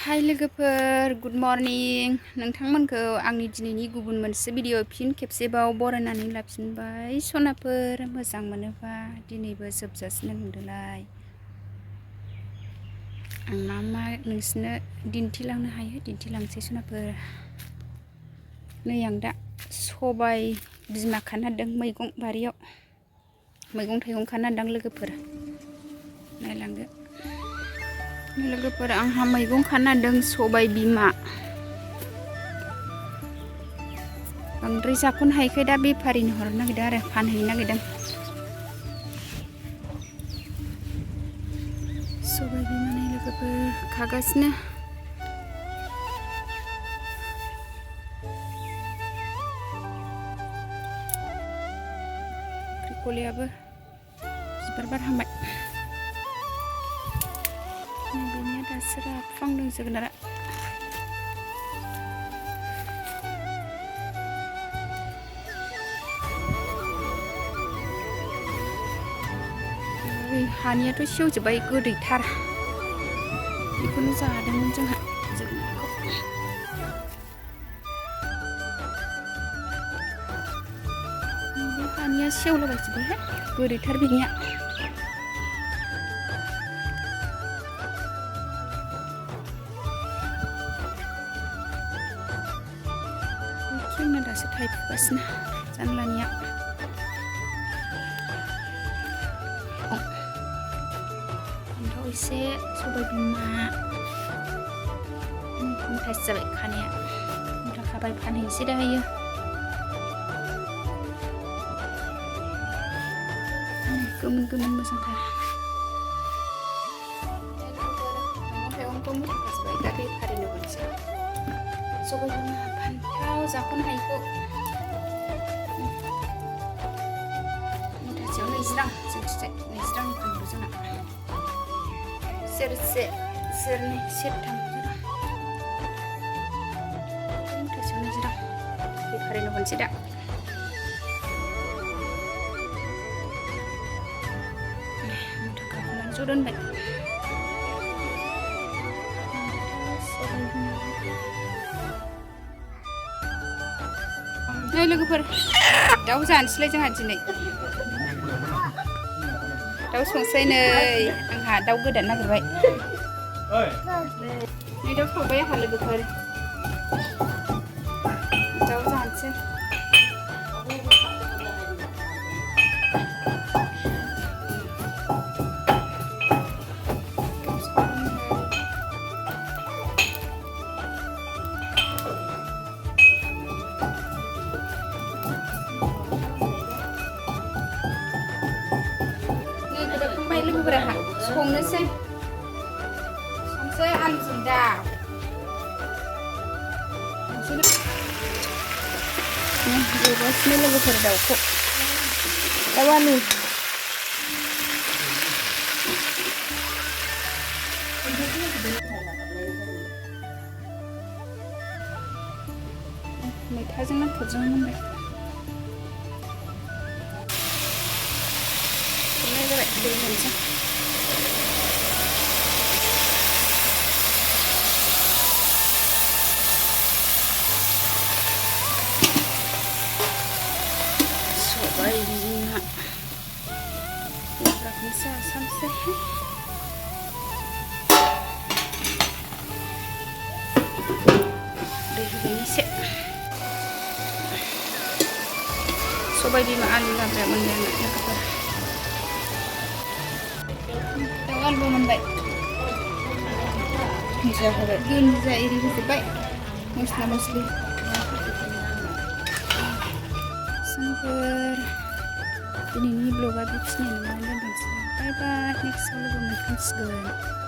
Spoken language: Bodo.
हाय लोगोफोर गुड मर्निं नोंथांमोनखौ आंनि दिनैनि गुबुन मोनसे भिडिअ फिन खेबसेबाव बरायनानै लाफिनबाय सनाफोर मोजां मोनोबा दिनैबो जोबजासिनो नुदोलाय आं मा नोंसिनो दिन्थिलांनो हायो दिन्थिलांसै सनाफोर नै आं दा सबाय बिमा खाना दों मैगं बारियाव मैगं थाइगं खाना दों लोगोफोर नायलांदो लोगोफोर आंहा मैगं खाना दों सबाय बिमा बांद्राय जाख'नो हायैखाय दा बेफारिनो हरनो नागिरदों आरो फानहैनो नागिरदों सबाय बिमा नै लोगोफोर खागासिनो गलियाबो बिबार बारहांबाय बेनिया दासो राफुहांदों जोगोनारा हानियाथ' सेवजोब्बाय गोदैथार बेखौनो जादोंमोन जोंहा जोगोनारखौ हानिया सेवलाबायजोब्बायहाय गोदैथार बिनिया जोंना दासो थायफुगासिनो जानलानिया फान्थाव एसे सबाय बिमा मुथासे जाबाय खानाया मुथा खाबाय फानहैनोसै दायो गोमोन गोमोन मोजांथार मैगं थाइगंखौ मुथा खाजोब्बाय दा बेफारिनो हरनोसै सबाय बिमा फान्थाव जाख'नो हायैखौ मुथासेयाव 20 रां जोंथिजाय 20 रांनि फानहरो जोंना सेरसे सेरनै सेरथाम मुथासेयाव 20 रां बेफारिनो हरनोसै दा मुथा खालामनानै ज' दोनबाय नै लोगोफोर दाउ जानोसैलाय जोंहा दिनै दाउ संसै नै आंहा दाउ गोदान नागिरबाय नै दाउ सावबाय आंहा लोगोफोर दाउ जानोसै लोगोफोरा संनोसै आलुजों दाउ एवगासिनो लोगोफोर दाउखौ दाउ आलु मैथाजों नाथुरजों मोनबाय संनाय जाबाय दै होनोसै सबाय बिमा बेफोरखौनो जासामसै दै होगोन एसे सबाय बिमा आलु लाब्राया मोनबाय आंना लोगोफोर दाउ आलु मोनबाय दुन्दिया एरि होजोब्बाय मस्ला मस्लि जोंफोर दिनैनि ब्लगा बेखिनियानो दोनथ'नोसै बाय बाय नेक्स्टआव लोगो मोनफिनसिगोन